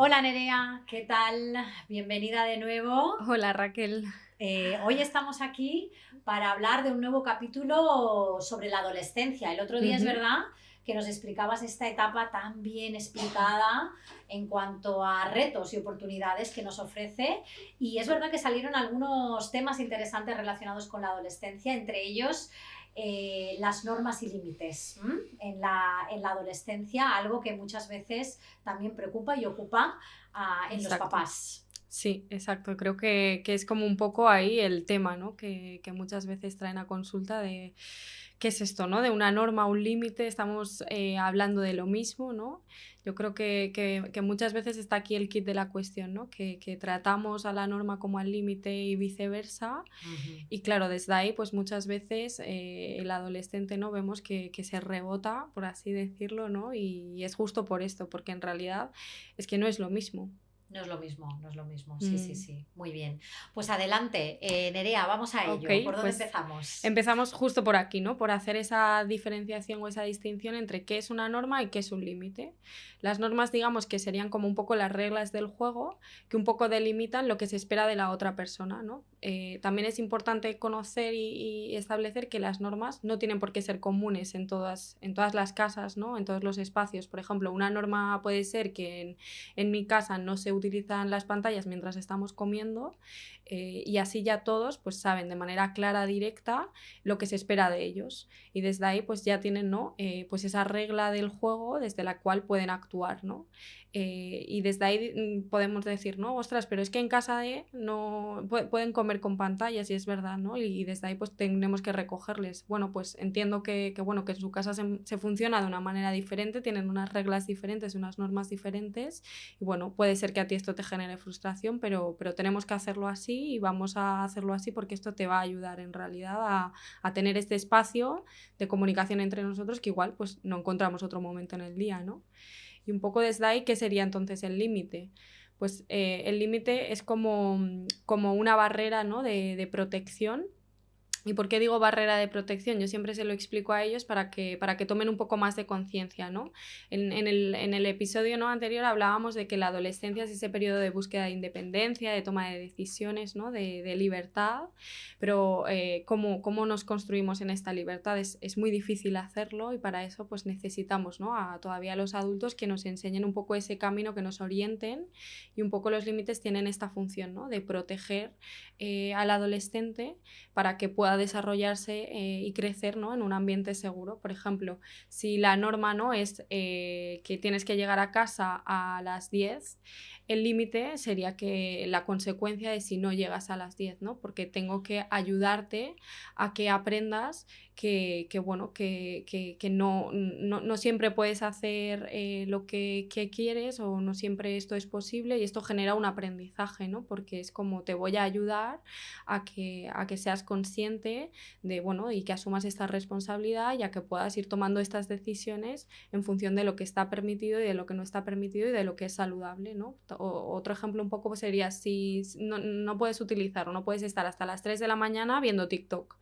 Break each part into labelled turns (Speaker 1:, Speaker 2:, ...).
Speaker 1: Hola Nerea, ¿qué tal? Bienvenida de nuevo.
Speaker 2: Hola Raquel.
Speaker 1: Hoy estamos aquí para hablar de un nuevo capítulo sobre la adolescencia. El otro día es
Speaker 2: Ujú.
Speaker 1: verdad que nos explicabas esta etapa tan bien explicada en cuanto a retos y oportunidades que nos ofrece, y es verdad que salieron algunos temas interesantes relacionados con la adolescencia, entre ellos las normas y límites en la adolescencia, algo que muchas veces también preocupa y ocupa en los
Speaker 2: Exacto.
Speaker 1: papás.
Speaker 2: Sí, exacto. Creo que es como un poco ahí el tema, ¿no? Que muchas veces traen a consulta de qué es esto, ¿no? De una norma, un límite, estamos hablando de lo mismo, ¿no? Yo creo que muchas veces está aquí el kit de la cuestión, ¿no? Que tratamos a la norma como al límite y viceversa.
Speaker 1: Ujú.
Speaker 2: Y claro, desde ahí, pues muchas veces el adolescente, ¿no? Vemos que se rebota, por así decirlo, ¿no? Y es justo por esto, porque en realidad es que no es lo mismo.
Speaker 1: No es lo mismo, no es lo mismo. Sí, sí,
Speaker 2: Mm.
Speaker 1: sí. Muy bien. Pues adelante, Nerea, vamos a
Speaker 2: Ok,
Speaker 1: ello. ¿Por dónde
Speaker 2: pues
Speaker 1: empezamos?
Speaker 2: empezamos justo por aquí, ¿no? Por hacer esa diferenciación o esa distinción entre qué es una norma y qué es un límite. Las normas, digamos, que serían como un poco las reglas del juego, que un poco delimitan lo que se espera de la otra persona, ¿no? También es importante conocer y establecer que las normas no tienen por qué ser comunes en todas las casas, ¿no? En todos los espacios. Por ejemplo, una norma puede ser que en mi casa no se utilizan las pantallas mientras estamos comiendo, y así ya todos pues saben de manera clara, directa, lo que se espera de ellos. Y desde ahí pues ya tienen, ¿no? Pues esa regla del juego desde la cual pueden actuar, ¿no? Y desde ahí podemos decir, ¿no? Ostras, pero es que en casa de no pueden comer con pantallas y es verdad, ¿no? Y desde ahí pues tenemos que recogerles. Bueno, pues entiendo bueno, que en su casa se funciona de una manera diferente, tienen unas reglas diferentes, unas normas diferentes, y bueno, puede ser que a ti esto te genere frustración, pero tenemos que hacerlo así y vamos a hacerlo así porque esto te va a ayudar en realidad a tener este espacio de comunicación entre nosotros que igual pues no encontramos otro momento en el día, ¿no? Y un poco desde ahí, ¿qué sería entonces el límite? Pues el límite es como una barrera, ¿no? de protección. ¿Y por qué digo barrera de protección? Yo siempre se lo explico a ellos para que tomen un poco más de conciencia, ¿no? En el episodio, ¿no? anterior hablábamos de que la adolescencia es ese periodo de búsqueda de independencia, de toma de decisiones, ¿no? de libertad, pero ¿cómo nos construimos en esta libertad? Es muy difícil hacerlo y para eso pues necesitamos, ¿no? Todavía los adultos que nos enseñen un poco ese camino, que nos orienten, y un poco los límites tienen esta función, ¿no? De proteger al adolescente para que pueda desarrollarse y crecer, ¿no? en un ambiente seguro. Por ejemplo, si la norma, ¿no? es que tienes que llegar a casa a las 10, el límite sería que la consecuencia de si no llegas a las 10, ¿no? Porque tengo que ayudarte a que aprendas bueno, que no siempre puedes hacer lo que quieres, o no siempre esto es posible, y esto genera un aprendizaje, ¿no? Porque es como te voy a ayudar a que seas consciente de, bueno, y que asumas esta responsabilidad, y a que puedas ir tomando estas decisiones en función de lo que está permitido y de lo que no está permitido y de lo que es saludable, ¿no? Otro ejemplo un poco sería si no puedes utilizar o no puedes estar hasta las 3 de la mañana viendo TikTok.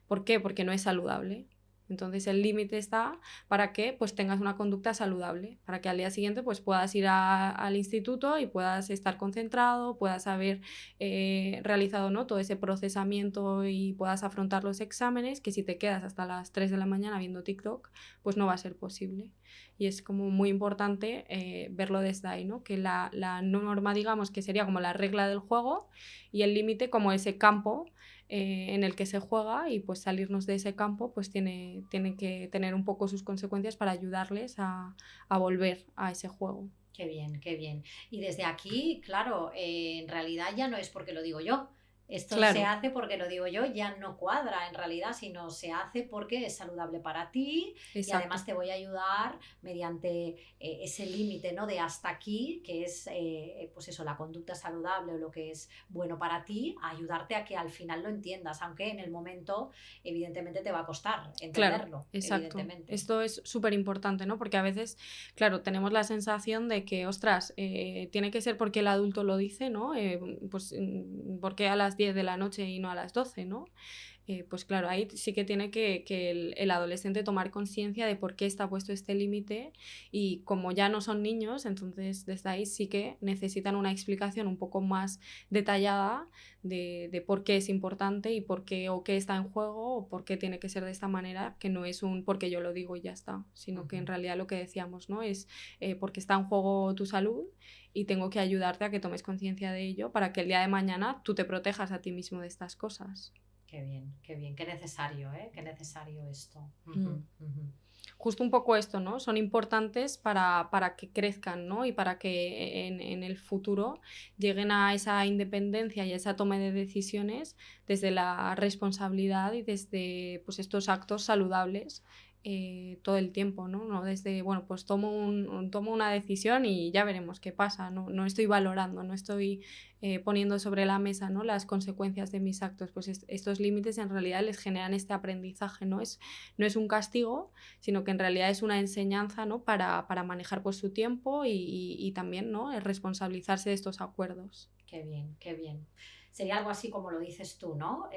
Speaker 2: ¿Por qué? Porque no es saludable. Entonces el límite está para que pues tengas una conducta saludable, para que al día siguiente pues puedas ir al instituto y puedas estar concentrado, puedas haber realizado, ¿no? todo ese procesamiento y puedas afrontar los exámenes, que si te quedas hasta las 3 de la mañana viendo TikTok, pues no va a ser posible. Y es como muy importante verlo desde ahí, ¿no? Que la norma, digamos, que sería como la regla del juego, y el límite como ese campo en el que se juega, y pues salirnos de ese campo pues tiene que tener un poco sus consecuencias para ayudarles a volver a ese juego.
Speaker 1: Qué bien, qué bien. Y desde aquí, claro, en realidad ya no es porque lo digo yo. Esto se
Speaker 2: Claro,
Speaker 1: hace porque lo digo yo, ya no cuadra en realidad, sino se hace porque es saludable para ti, y además
Speaker 2: exacto.
Speaker 1: te voy a ayudar mediante ese límite, ¿no? De hasta aquí, que es, pues eso, la conducta saludable o lo que es bueno para ti, a ayudarte a que al final lo entiendas, aunque en el momento evidentemente te va a costar
Speaker 2: Claro,
Speaker 1: entenderlo,
Speaker 2: exacto.
Speaker 1: evidentemente.
Speaker 2: Esto es súper importante, ¿no? Porque a veces, claro, tenemos la sensación de que, ostras, tiene que ser porque el adulto lo dice, ¿no? Pues, ¿por qué a las 10 de la noche y no a las 12, no? pues claro, ahí sí que tiene que el adolescente tomar conciencia de por qué está puesto este límite, y como ya no son niños, entonces desde ahí sí que necesitan una explicación un poco más detallada de por qué es importante y por qué o qué está en juego o por qué tiene que ser de esta manera, que no es un porque yo lo digo y ya está, sino que en realidad lo que decíamos, ¿no? Es porque está en juego tu salud y tengo que ayudarte a que tomes conciencia de ello para que el día de mañana tú te protejas a ti mismo de estas cosas.
Speaker 1: Qué bien, qué necesario, ¿eh? Qué necesario esto.
Speaker 2: Justo un poco esto, ¿no? Son importantes para que crezcan, ¿no? Y para que en el futuro lleguen a esa independencia y a esa toma de decisiones desde la responsabilidad y desde pues, estos actos saludables todo el tiempo, ¿no? No desde, bueno, pues tomo una decisión y ya veremos qué pasa, ¿no? No estoy valorando, no estoy poniendo sobre la mesa, ¿no? Las consecuencias de mis actos. Pues estos límites en realidad les generan este aprendizaje, ¿no? No es un castigo, sino que en realidad es una enseñanza, ¿no? Para manejar pues, su tiempo y también, ¿no? El responsabilizarse de estos acuerdos.
Speaker 1: Qué bien, qué bien. Sería algo así como lo dices tú, ¿no?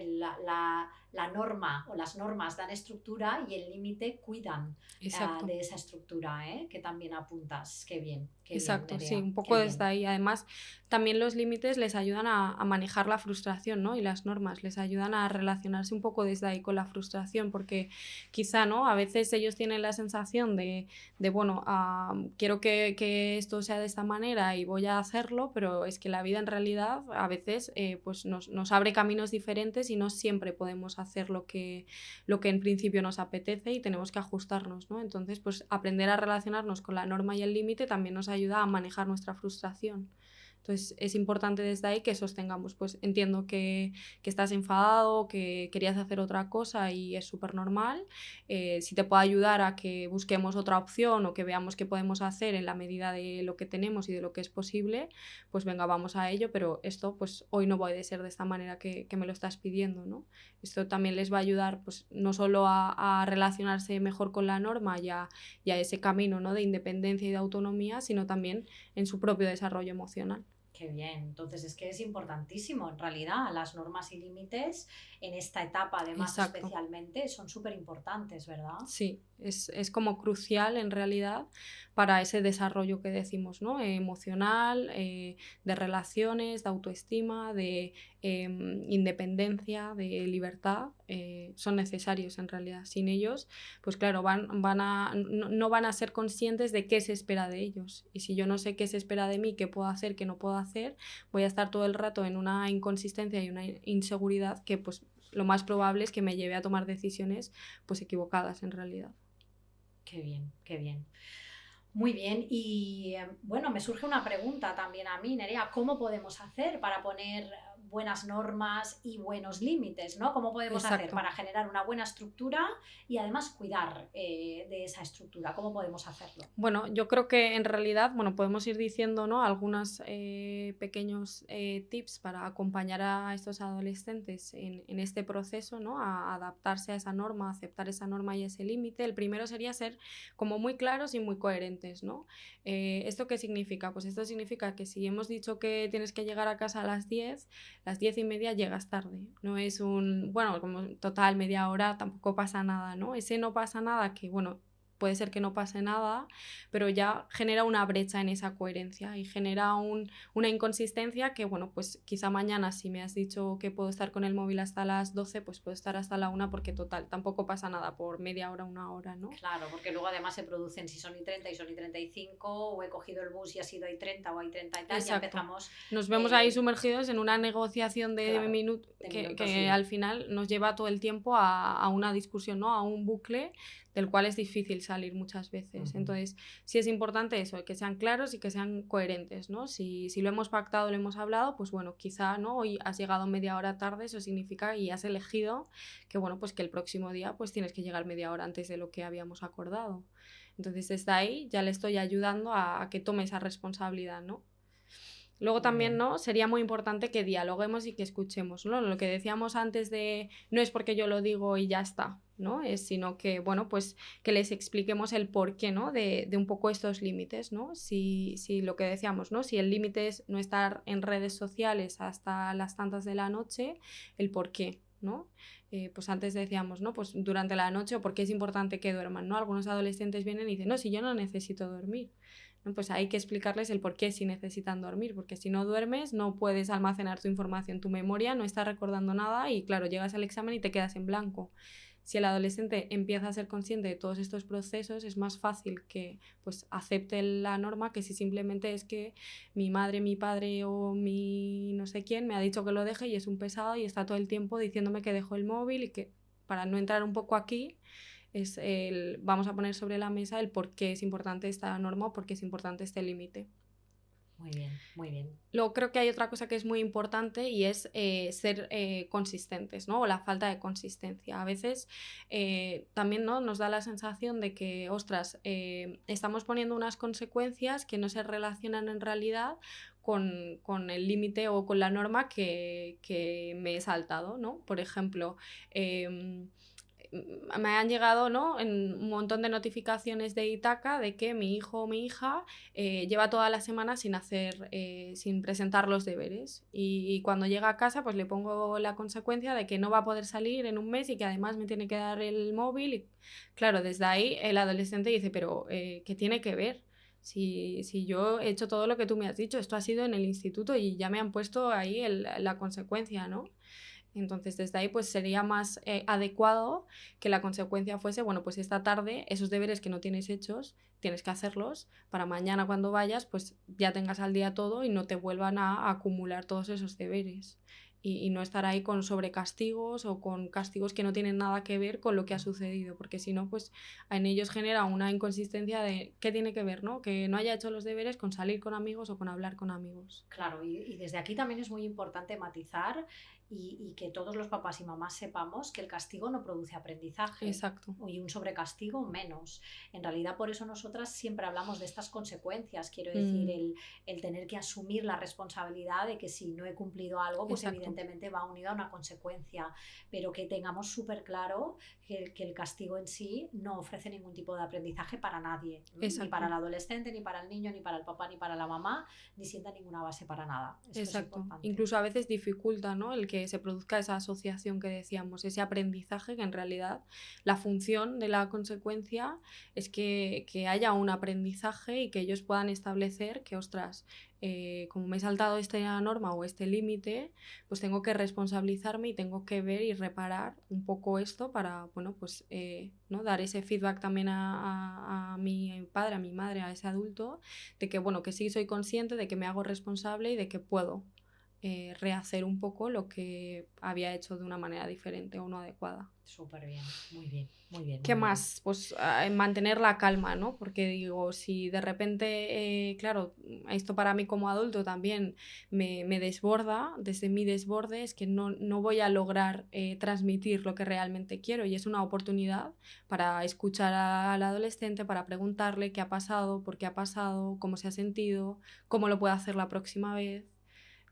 Speaker 1: La norma o las normas dan estructura y el límite cuidan de esa estructura, ¿eh? Que también apuntas. Qué bien,
Speaker 2: Exacto, sí,
Speaker 1: Nerea,
Speaker 2: un
Speaker 1: qué
Speaker 2: poco desde
Speaker 1: bien.
Speaker 2: ahí. Además, también los límites les ayudan a manejar la frustración, ¿no? Y las normas les ayudan a relacionarse un poco desde ahí con la frustración, porque quizá, ¿no? A veces ellos tienen la sensación de bueno, quiero que esto sea de esta manera y voy a hacerlo, pero es que la vida en realidad a veces pues nos abre caminos diferentes y no siempre podemos hacer lo que en principio nos apetece y tenemos que ajustarnos, ¿no? Entonces, pues aprender a relacionarnos con la norma y el límite también nos ayuda a manejar nuestra frustración. Entonces es importante desde ahí que sostengamos, pues entiendo que estás enfadado, que querías hacer otra cosa y es súper normal. Si te puedo ayudar a que busquemos otra opción o que veamos qué podemos hacer en la medida de lo que tenemos y de lo que es posible, pues venga, vamos a ello, pero esto pues hoy no puede ser de esta manera que me lo estás pidiendo, ¿no? Esto también les va a ayudar pues no solo a relacionarse mejor con la norma y a ese camino, ¿no? De independencia y de autonomía, sino también en su propio desarrollo emocional.
Speaker 1: Qué bien, entonces es que es importantísimo en realidad las normas y límites en esta etapa además
Speaker 2: Exacto.
Speaker 1: especialmente son súper importantes, ¿verdad?
Speaker 2: Sí, es como crucial en realidad para ese desarrollo que decimos, ¿no? Emocional, de relaciones, de autoestima, de independencia, de libertad, son necesarios en realidad. Sin ellos, pues claro, no van a ser conscientes de qué se espera de ellos. Y si yo no sé qué se espera de mí, qué puedo hacer, qué no puedo hacer, voy a estar todo el rato en una inconsistencia y una inseguridad que pues lo más probable es que me lleve a tomar decisiones pues equivocadas en realidad.
Speaker 1: Qué bien, qué bien. Muy bien, y bueno, me surge una pregunta también a mí, Nerea, ¿cómo podemos hacer para poner buenas normas y buenos límites, ¿no? ¿Cómo podemos hacer
Speaker 2: Exacto.
Speaker 1: para generar una buena estructura y además cuidar de esa estructura? ¿Cómo podemos hacerlo?
Speaker 2: Bueno, yo creo que en realidad, bueno, podemos ir diciendo, ¿no? Algunos pequeños tips para acompañar a estos adolescentes en este proceso, ¿no? A adaptarse a esa norma, a aceptar esa norma y ese límite. El primero sería ser como muy claros y muy coherentes, ¿no? ¿Esto qué significa? Pues esto significa que si hemos dicho que tienes que llegar a casa a las 10:30 llegas tarde. No es bueno, como total, media hora, tampoco pasa nada, ¿no? Ese no pasa nada que, bueno, puede ser que no pase nada, pero ya genera una brecha en esa coherencia y genera una inconsistencia que, bueno, pues quizá mañana si me has dicho que puedo estar con el móvil hasta las 12, pues puedo estar hasta la 1 porque total, tampoco pasa nada por media hora, una hora, ¿no?
Speaker 1: Claro, porque luego además se producen si son y 30 y son y 35, o he cogido el bus y ha sido y 30 o hay 30 y tal, ya
Speaker 2: Exacto.
Speaker 1: empezamos.
Speaker 2: Nos vemos ahí sumergidos en una negociación de
Speaker 1: Claro,
Speaker 2: minutos
Speaker 1: de minutos
Speaker 2: que
Speaker 1: y
Speaker 2: al final nos lleva todo el tiempo a una discusión, ¿no? A un bucle del cual es difícil salir muchas veces. Entonces, sí es importante eso, que sean claros y que sean coherentes, ¿no? Si lo hemos pactado, lo hemos hablado, pues bueno, quizá, ¿no? Hoy has llegado media hora tarde, eso significa y has elegido que, bueno, pues que el próximo día pues tienes que llegar media hora antes de lo que habíamos acordado. Entonces, desde ahí ya le estoy ayudando a que tome esa responsabilidad, ¿no? Luego
Speaker 1: muy
Speaker 2: también,
Speaker 1: bien.
Speaker 2: ¿no? Sería muy importante que dialoguemos y que escuchemos, ¿no? Lo que decíamos antes de no es porque yo lo digo y ya está, ¿no? Sino que, bueno, pues que les expliquemos el porqué, ¿no? De un poco estos límites, ¿no? Si lo que decíamos, ¿no? Si el límite es no estar en redes sociales hasta las tantas de la noche, el porqué. ¿no? Pues antes decíamos, ¿no? Pues durante la noche, o por qué es importante que duerman, ¿no? Algunos adolescentes vienen y dicen, no, si yo no necesito dormir, ¿no? Pues hay que explicarles el por qué si necesitan dormir, porque si no duermes no puedes almacenar tu información, tu memoria no está recordando nada y claro, llegas al examen y te quedas en blanco. Si el adolescente empieza a ser consciente de todos estos procesos, es más fácil que pues, acepte la norma que si simplemente es que mi madre, mi padre o mi no sé quién me ha dicho que lo deje y es un pesado y está todo el tiempo diciéndome que dejo el móvil y que para no entrar un poco aquí vamos a poner sobre la mesa el por qué es importante esta norma o por qué es importante este límite.
Speaker 1: Muy bien, muy bien.
Speaker 2: Luego creo que hay otra cosa que es muy importante y es ser consistentes, ¿no? O la falta de consistencia. A veces también, ¿no? Nos da la sensación de que, ostras, estamos poniendo unas consecuencias que no se relacionan en realidad con el límite o con la norma que me he saltado, ¿no? Por ejemplo, me han llegado, ¿no? En un montón de notificaciones de Itaca de que mi hijo o mi hija lleva toda la semana sin presentar los deberes y cuando llega a casa pues le pongo la consecuencia de que no va a poder salir en un mes y que además me tiene que dar el móvil y claro, desde ahí el adolescente dice, pero ¿qué tiene que ver? Si yo he hecho todo lo que tú me has dicho, esto ha sido en el instituto y ya me han puesto ahí la consecuencia, ¿no? Entonces, desde ahí, pues sería más adecuado que la consecuencia fuese, bueno, pues esta tarde esos deberes que no tienes hechos, tienes que hacerlos para mañana cuando vayas, pues ya tengas al día todo y no te vuelvan a acumular todos esos deberes. Y no estar ahí con sobrecastigos o con castigos que no tienen nada que ver con lo que ha sucedido, porque si no, pues en ellos genera una inconsistencia de qué tiene que ver, ¿no? Que no haya hecho los deberes con salir con amigos o con hablar con amigos.
Speaker 1: Claro, y desde aquí también es muy importante matizar y que todos los papás y mamás sepamos que el castigo no produce aprendizaje.
Speaker 2: Exacto.
Speaker 1: Y un sobrecastigo menos. En realidad, por eso nosotras siempre hablamos de estas consecuencias. Quiero decir, el tener que asumir la responsabilidad de que si no he cumplido algo, pues
Speaker 2: Exacto.
Speaker 1: evidentemente va unido a una consecuencia. Pero que tengamos súper claro que el castigo en sí no ofrece ningún tipo de aprendizaje para nadie.
Speaker 2: Exacto.
Speaker 1: Ni para el adolescente, ni para el niño, ni para el papá, ni para la mamá, ni sienta ninguna base para nada. Esto
Speaker 2: Exacto.
Speaker 1: es importante.
Speaker 2: Incluso a veces dificulta, ¿no? El que se produzca esa asociación que decíamos, ese aprendizaje, que en realidad la función de la consecuencia es que haya un aprendizaje y que ellos puedan establecer que, ostras, como me he saltado esta norma o este límite, pues tengo que responsabilizarme y tengo que ver y reparar un poco esto para, bueno, pues ¿no? Dar ese feedback también a mi padre, a mi madre, a ese adulto, de que, bueno, que sí soy consciente, de que me hago responsable y de que puedo rehacer un poco lo que había hecho de una manera diferente o no adecuada.
Speaker 1: Súper bien, muy bien, muy bien.
Speaker 2: ¿Qué
Speaker 1: muy
Speaker 2: más? Pues mantener la calma, ¿no? Porque digo, si de repente, claro, esto para mí como adulto también me desborda, desde mi desborde es que no voy a lograr transmitir lo que realmente quiero y es una oportunidad para escuchar al adolescente, para preguntarle qué ha pasado, por qué ha pasado, cómo se ha sentido, cómo lo puede hacer la próxima vez.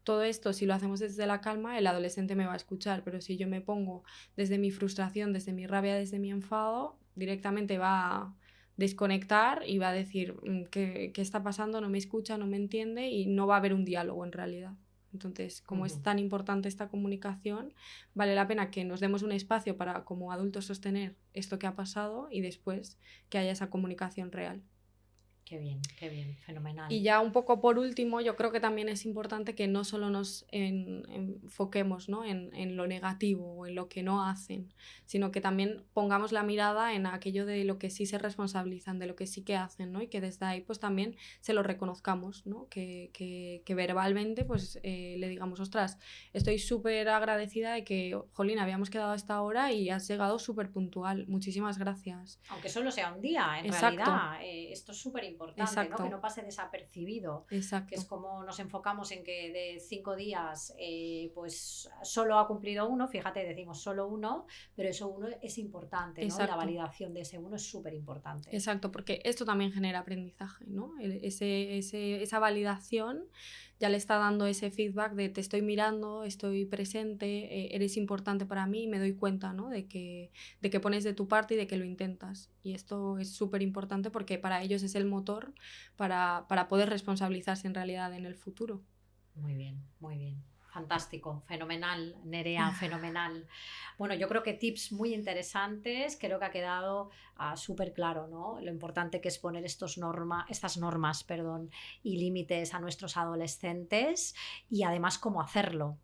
Speaker 2: Todo esto, si lo hacemos desde la calma, el adolescente me va a escuchar, pero si yo me pongo desde mi frustración, desde mi rabia, desde mi enfado, directamente va a desconectar y va a decir ¿qué está pasando? No me escucha, no me entiende y no va a haber un diálogo en realidad. Entonces, como es tan importante esta comunicación, vale la pena que nos demos un espacio para como adultos sostener esto que ha pasado y después que haya esa comunicación real.
Speaker 1: Qué bien, fenomenal.
Speaker 2: Y ya un poco por último, yo creo que también es importante que no solo nos enfoquemos, ¿no? en lo negativo o en lo que no hacen, sino que también pongamos la mirada en aquello de lo que sí se responsabilizan, de lo que sí que hacen, ¿no? Y que desde ahí pues también se lo reconozcamos, ¿no? Que verbalmente pues le digamos, ostras, estoy súper agradecida de que, jolín, habíamos quedado a esta hora y has llegado súper puntual, muchísimas gracias.
Speaker 1: Aunque solo sea un día, en
Speaker 2: Exacto.
Speaker 1: realidad, esto es súper importante, ¿no? Que no pase desapercibido.
Speaker 2: Exacto.
Speaker 1: Que es como nos enfocamos en que de 5 días pues solo ha cumplido uno, fíjate, decimos solo uno, pero eso uno es importante, ¿no? Y la validación de ese uno es súper importante.
Speaker 2: Exacto, porque esto también genera aprendizaje, ¿no? Esa validación ya le está dando ese feedback de te estoy mirando, estoy presente, eres importante para mí y me doy cuenta, ¿no? de que pones de tu parte y de que lo intentas. Y esto es súper importante porque para ellos es el motor para poder responsabilizarse en realidad en el futuro.
Speaker 1: Muy bien, muy bien. Fantástico, fenomenal, Nerea, fenomenal. Bueno, yo creo que tips muy interesantes, creo que ha quedado súper claro, ¿no? Lo importante que es poner estas normas, perdón, y límites a nuestros adolescentes y además cómo hacerlo.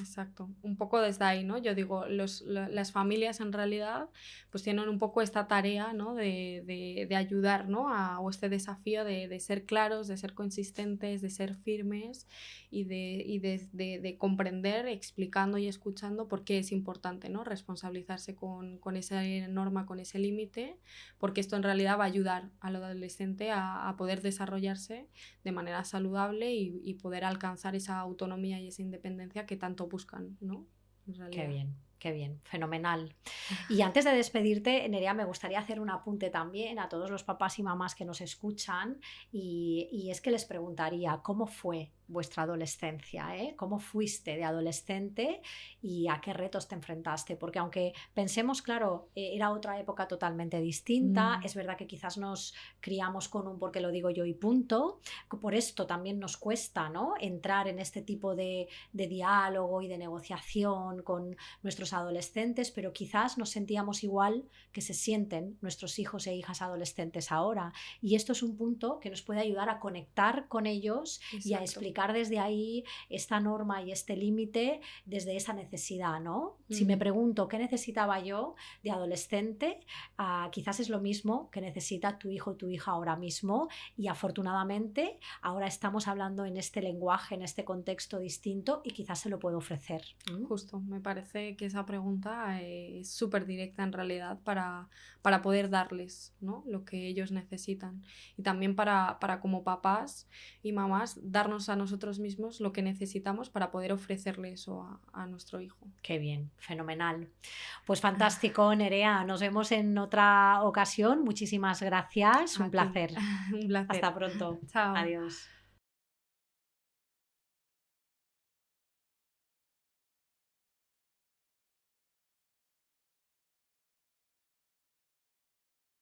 Speaker 2: Exacto, un poco desde ahí, ¿no? Yo digo, las familias en realidad pues tienen un poco esta tarea, ¿no? de ayudar, ¿no? O este desafío de ser claros, de ser consistentes, de ser firmes y de comprender, explicando y escuchando por qué es importante, ¿no? Responsabilizarse con esa norma, con ese límite, porque esto en realidad va a ayudar al adolescente a poder desarrollarse de manera saludable y poder alcanzar esa autonomía y esa independencia que tanto buscan, ¿no? En realidad.
Speaker 1: Qué bien, fenomenal. Y antes de despedirte, Nerea, me gustaría hacer un apunte también a todos los papás y mamás que nos escuchan y es que les preguntaría cómo fue vuestra adolescencia, ¿eh? ¿Cómo fuiste de adolescente y a qué retos te enfrentaste? Porque aunque pensemos, claro, era otra época totalmente distinta, es verdad que quizás nos criamos con un porque lo digo yo y punto, por esto también nos cuesta, ¿no? Entrar en este tipo de diálogo y de negociación con nuestros adolescentes, pero quizás nos sentíamos igual que se sienten nuestros hijos e hijas adolescentes ahora. Y esto es un punto que nos puede ayudar a conectar con ellos. Exacto. Y a explicar desde ahí esta norma y este límite desde esa necesidad, ¿no? Si me pregunto qué necesitaba yo de adolescente, quizás es lo mismo que necesita tu hijo o tu hija ahora mismo y afortunadamente ahora estamos hablando en este lenguaje, en este contexto distinto y quizás se lo puedo ofrecer.
Speaker 2: Justo, me parece que esa pregunta es súper directa en realidad para poder darles, ¿no? Lo que ellos necesitan y también para como papás y mamás darnos a nosotros mismos lo que necesitamos para poder ofrecerle eso a nuestro hijo.
Speaker 1: Qué bien, fenomenal. Pues fantástico, Nerea. Nos vemos en otra ocasión. Muchísimas gracias. Un placer.
Speaker 2: Un placer.
Speaker 1: Hasta pronto.
Speaker 2: Chao.
Speaker 1: Adiós.